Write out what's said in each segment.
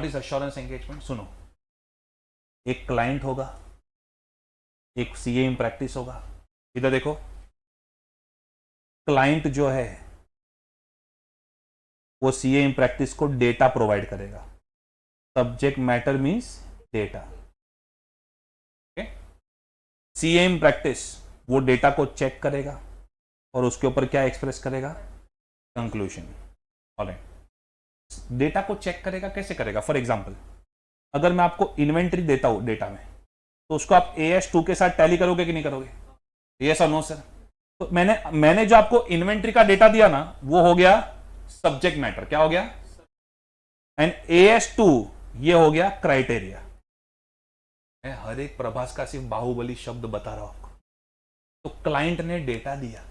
What is assurance engagement? सुनो, एक client होगा, एक सीए इन प्रैक्टिस होगा। इधर देखो, क्लाइंट जो है वो सीए इन प्रैक्टिस को डेटा प्रोवाइड करेगा। Subject matter means data. CA in practice वो डेटा को चेक करेगा और उसके ऊपर क्या एक्सप्रेस करेगा? कंक्लूजन। ऑलराइट, डेटा को चेक करेगा, कैसे करेगा? फॉर एग्जांपल, अगर मैं आपको इन्वेंट्री देता हूं डेटा में, तो उसको आप AS2 के साथ टैली करोगे कि नहीं करोगे? यस और नो सर? तो मैंने जो आपको इन्वेंट्री का डेटा दिया ना, वो हो गया सब्जेक्ट मैटर। क्या हो गया? एंड AS2 ये हो गया क्राइटेरिया। मैं हर एक प्रभास का सिर्फ बाहुबली शब्द बता रहा हूं आपको। तो क्लाइंट ने डेटा दिया,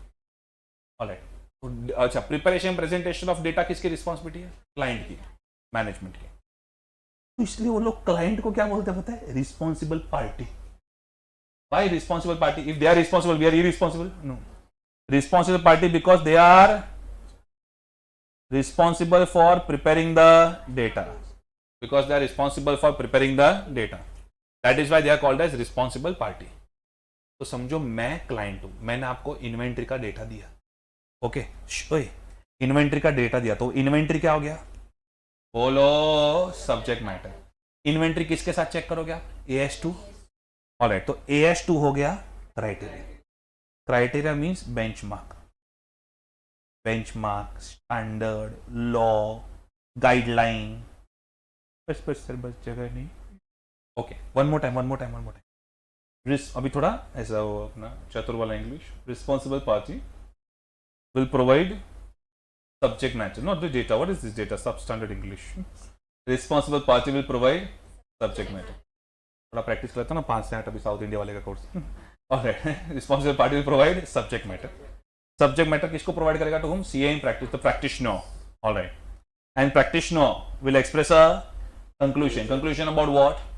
ऑलराइट, तो अच्छा, प्रिपरेशन प्रेजेंटेशन ऑफ डेटा किसकी रिस्पॉन्सिबिलिटी है? क्लाइंट की, मैनेजमेंट की। तो इसलिए वो लोग क्लाइंट को क्या बोलते हैं पता है? Responsible party. Why responsible party? If they are responsible, we are irresponsible? No. Responsible party because they are responsible for preparing the data. Because they are responsible for preparing the data. That is why they are called as responsible party. तो समझो मैं client हूं, मैंने आपको inventory का data दिया। Okay, inventory का data दिया, तो इन्वेंट्री क्या हो गया? बोलो, सब्जेक्ट मैटर। इन्वेंट्री किसके साथ चेक करोगे आप? AS2। ऑलराइट, तो AS2 हो गया criteria. Criteria means benchmark, standard, law, guideline. बस जगह नहीं। Okay, one more time. अभी थोड़ा ऐसा हो अपना चतुर वाला English. Responsible party will provide subject matter, not the data. What is this data? सब standard English. Responsible party will provide subject matter. थोड़ा प्रैक्टिस करता ना 5 से 8 अभी साउथ इंडिया वाले का course. Alright, responsible party will provide subject matter. Subject matter किसको provide करेगा? To whom? CA in practice, the practitioner. Alright, and practitioner will express a conclusion about what?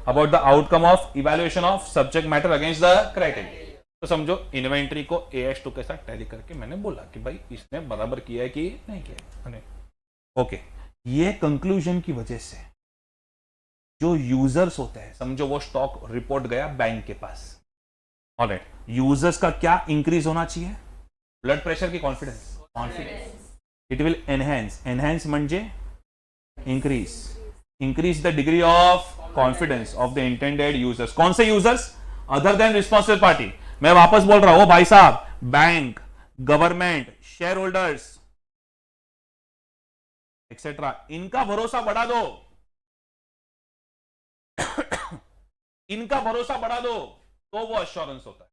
About the outcome of evaluation of subject matter against the criteria. तो समझो inventory को AS2 के साथ tally करके मैंने बोला कि भाई इसने बराबर किया है कि नहीं किया। ओके, ये कंक्लूजन की वजह से जो यूजर्स होते हैं, समझो वो स्टॉक रिपोर्ट गया बैंक के पास। ऑलराइट, यूजर्स का क्या इंक्रीज होना चाहिए? ब्लड प्रेशर की कॉन्फिडेंस। इट विल एनहेंस म्हणजे increase the degree of confidence of the intended users. कौन से users? Other then responsible party. मैं वापस बोल रहा हूं भाई साहब, bank, government, share holders etcetera, इनका भरोसा बढ़ा दो। इनका भरोसा बढ़ा दो तो वो एश्योरेंस होता है।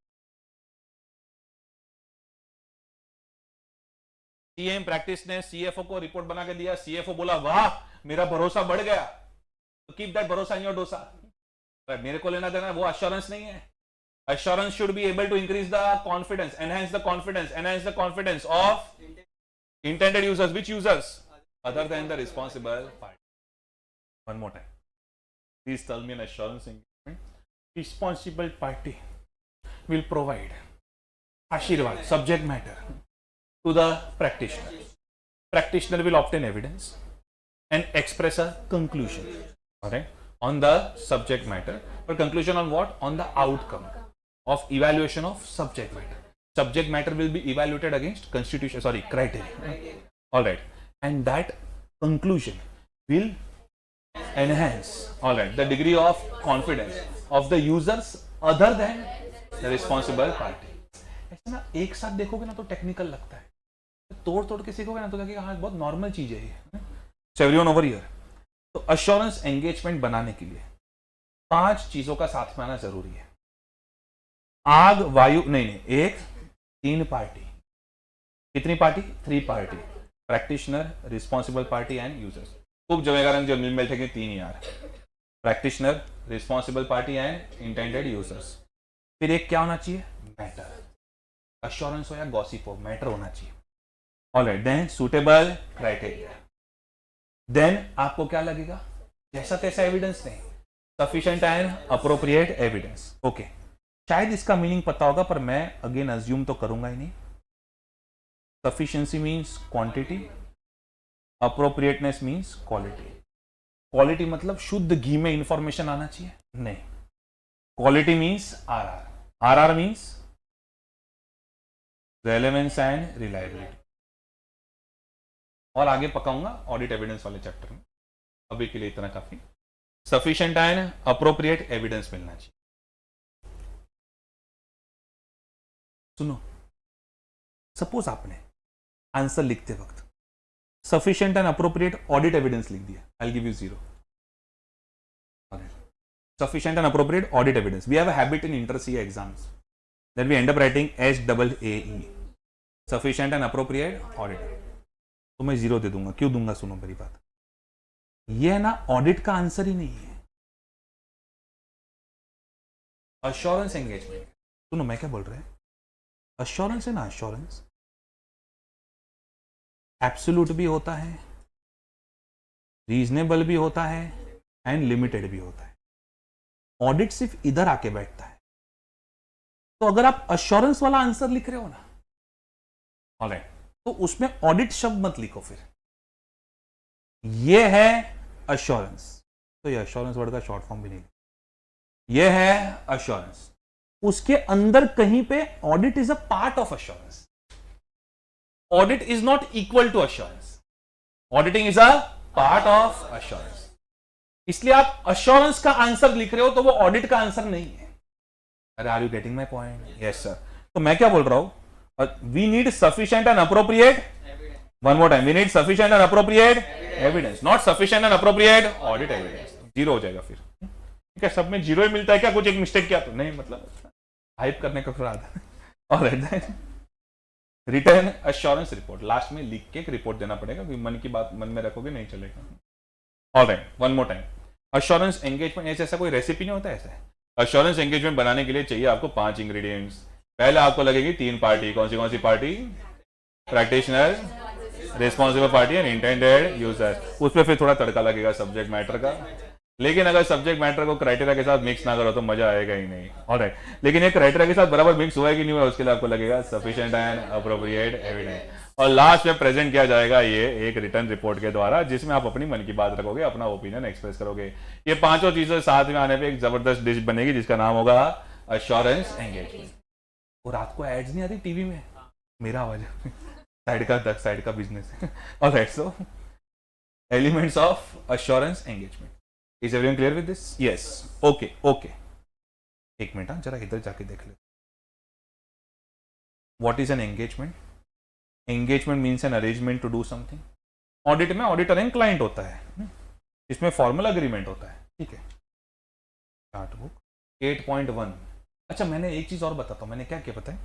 सीएम प्रैक्टिस ने सीएफओ को रिपोर्ट बना के दिया, सीएफओ बोला वाह मेरा भरोसा बढ़ गया, तो कीप दैट भरोसा इन योर डोसा। मेरे को लेना देना, वो एश्योरेंस नहीं है। Assurance should be able to increase the confidence, enhance the confidence of intended users. Which users? Other than the responsible party. One more time, please tell me an assurance engagement. Responsible party will provide Ashirwad, subject matter, to the practitioner. Practitioner will obtain evidence and express a conclusion, alright, on the subject matter. But conclusion on what? On the outcome of evaluation of subject matter. Subject matter will be evaluated against criteria. Alright, and that conclusion will enhance, alright, the degree of confidence of the users other than the responsible party. ऐसा ना एक साथ देखोगे ना तो technical लगता है, तोड़ के सीखोगे ना तो लगेगा हाँ बहुत नॉर्मल चीज है ये। Everyone over here. तो एश्योरेंस एंगेजमेंट बनाने के लिए 5 चीजों का साथ में आना जरूरी है। आग, वायु, नहीं, एक, 3 पार्टी। कितनी party? 3 party. Practitioner, responsible party and users. खूब जगह जो मिल बैठेंगे 3 यार, practitioner, responsible party and intended users. फिर एक क्या होना चाहिए? मैटर। एश्योरेंस हो या गॉसिप हो, मैटर होना चाहिए। Alright, then suitable criteria. Then आपको क्या लगेगा? जैसा तैसा एविडेंस नहीं, sufficient and appropriate evidence. Okay, शायद इसका मीनिंग पता होगा पर मैं अगेन अज्यूम तो करूंगा ही नहीं। Sufficiency means quantity, appropriateness means quality. Quality मतलब शुद्ध घी में इंफॉर्मेशन आना चाहिए? नहीं. Quality means RR. RR means relevance and reliability. और आगे पकाऊंगा ऑडिट एविडेंस वाले चैप्टर में. अभी के लिए इतना काफी. सफिशिएंट एंड अप्रोप्रिएट एविडेंस मिलना चाहिए. सुनो, सपोज आपने आंसर लिखते वक्त sufficient and appropriate audit evidence लिख दिया, I will give you 0. Sufficient and appropriate audit evidence. We have a habit in inter-CA exams that we end up writing SAAE. Sufficient and appropriate audit. तो मैं 0 दे दूंगा. क्यों दूंगा? सुनो मेरी बात. ये ना ऑडिट का आंसर ही नहीं है. Assurance engagement. सुनो मैं क्या बोल रहा है. अश्योरेंस है ना, अश्योरेंस एब्सोल्यूट भी होता है, रीजनेबल भी होता है एंड लिमिटेड भी होता है. ऑडिट सिर्फ इधर आके बैठता है. तो अगर आप अश्योरेंस वाला आंसर लिख रहे हो ना, ऑलराइट, तो उसमें ऑडिट शब्द मत लिखो. फिर ये है अश्योरेंस, तो ये अश्योरेंस वर्ड का शॉर्ट फॉर्म भी नहीं. ये है अश्योरेंस. उसके अंदर कहीं पे audit is a part of assurance. Audit is not equal to assurance. Auditing is a part of assurance. इसलिए आप अश्योरेंस का आंसर लिख रहे हो तो वो ऑडिट का आंसर नहीं है. अरे are you getting my point? Yes sir. तो मैं क्या बोल रहा हूं, we need sufficient and appropriate. One more time, we need sufficient and appropriate evidence, not sufficient and appropriate audit evidence. 0 हो जाएगा फिर. ठीक है, सब में 0 ही मिलता है क्या? कुछ एक मिस्टेक किया तो नहीं, मतलब हाइप करने का फिर आधा. Alright, return assurance report. Last में लिख के एक रिपोर्ट देना पड़ेगा. मन की बात मन में रखोगे नहीं चलेगा. Alright, one more time. Assurance engagement ऐसा कोई रेसिपी नहीं होता है. ऐसा अश्योरेंस एंगेजमेंट बनाने के लिए चाहिए आपको 5 इंग्रेडिएंट्स. पहले आपको लगेगी 3 पार्टी. कौन सी party? Practitioner, responsible party and intended user. उस पर फिर थोड़ा तड़का लगेगा सब्जेक्ट मैटर का. लेकिन अगर सब्जेक्ट मैटर को क्राइटेरिया के साथ मिक्स ना करो तो मजा आएगा ही नहीं. ऑलराइट, लेकिन ये क्राइटेरिया के साथ बराबर मिक्स हुआ है कि नहीं हुआ, उसके लिए आपको लगेगा सफिशिएंट एंड अप्रोप्रिएट एविडेंस. और लास्ट में प्रेजेंट किया जाएगा ये एक रिटर्न रिपोर्ट के द्वारा, जिसमें आप अपनी मन की बात रखोगे, अपना ओपिनियन एक्सप्रेस करोगे. ये 5 चीजें साथ में आने पे एक जबरदस्त डिश बनेगी जिसका नाम होगा अश्योरेंस एंगेजमेंट. और रात को एड्स नहीं आती टीवी में, मेरा आवाज साइड का business. Alright, so elements of assurance engagement. Is everyone clear with this? Yes. Okay. एक मिनट, जरा इधर जाके देख ले. What is an engagement? Engagement means an arrangement to do something. Audit में ऑडिटर एंड क्लाइंट होता है, इसमें फॉर्मल अग्रीमेंट होता है. ठीक है. Chart book 8.1. अच्छा, मैंने एक चीज और बताता हूं. मैंने क्या किया पता है?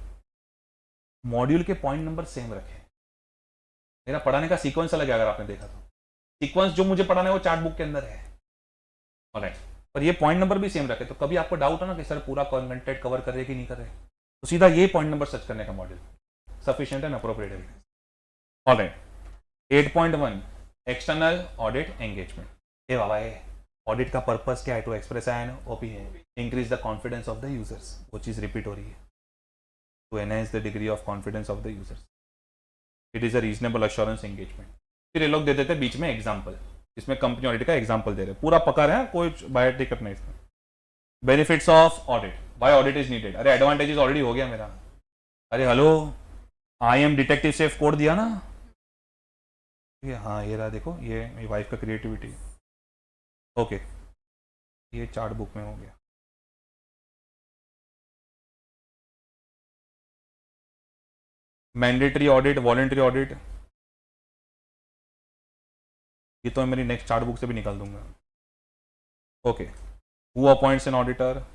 मॉड्यूल के पॉइंट नंबर सेम रखे. मेरा पढ़ाने का सीक्वेंस अलग है. अगर आपने देखा तो सीक्वेंस जो मुझे पढ़ाना है वो चार्ट बुक के अंदर है. ऑलराइट, पर ये पॉइंट नंबर भी सेम रखे. तो कभी आपको डाउट हो ना कि सर पूरा कंटेंट कवर कर रहे कि नहीं कर रहे, तो सीधा ये पॉइंट नंबर सर्च करने का module. Sufficient and appropriate evidence. All right. 8.1 external audit engagement. ए बाबा, ऑडिट का पर्पस क्या है? To express an opinion, increase the confidence of the users. वो चीज रिपीट हो रही है. To enhance the degree of confidence of the users. It is a reasonable assurance engagement. फिर ये लोग दे देते बीच में एग्जाम्पल, इसमें कंपनी ऑडिट का एग्जाम्पल दे रहे. पूरा पका रहे हैं, कोई बाहर टिकट नहीं इसमें. Benefits of audit. Why audit is needed? अरे एडवांटेजेस ऑलरेडी हो गया मेरा. अरे hello, I am detective safe code दिया ना. हाँ, ये रहा, देखो, ये मेरी वाइफ का क्रिएटिविटी. ओके, ये चार्ट बुक में हो गया. मैंडेटरी ऑडिट, वॉलंटरी ऑडिट, ये तो मैं मेरी नेक्स्ट चार्ट बुक से भी निकाल दूंगा. Okay. Who appoints an auditor?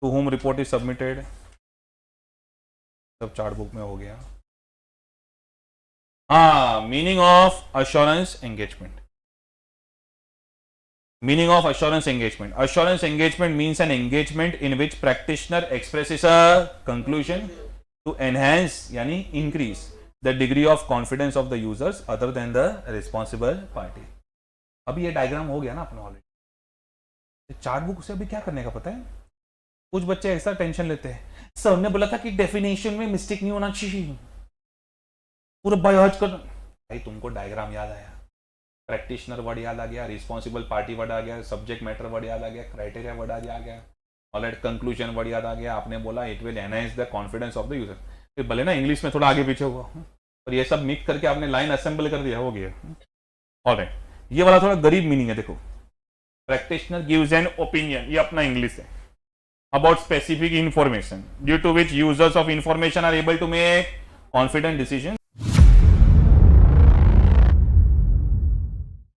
To whom report is submitted. सब चार्ट बुक में हो गया. हाँ, meaning of assurance engagement. Meaning of assurance engagement. Assurance engagement means an engagement in which practitioner expresses a conclusion to enhance यानी increase the degree of confidence of the users other than the responsible party. अभी ये diagram हो गया ना अपने already. Chart book से अभी क्या करने का पता है? कुछ बच्चे ऐसा टेंशन लेते हैं, सर ने बोला था कि डेफिनेशन में मिस्टेक नहीं होना चाहिए. पूरा बायोज कर भाई, तुमको डायग्राम याद आया, प्रैक्टिशनर वर्ड याद आ गया, रिस्पॉन्सिबल पार्टी वर्ड आ गया, सब्जेक्ट मैटर वर्ड याद आ गया, क्राइटेरिया वर्ड आ गया, ऑलराइट, कंक्लूजन वर्ड याद आ गया, आपने बोला it will enhance the confidence of the user, फिर भले ना इंग्लिश में थोड़ा आगे पीछे हुआ, और ये सब मिक्स करके आपने लाइन असेंबल कर दिया, हो गया। ऑलराइट, ये वाला थोड़ा गरीब मीनिंग है, देखो, प्रैक्टिशनर गिव्स एन ओपिनियन, ये अपना इंग्लिश है, about specific information due to which users of information are able to make confident decisions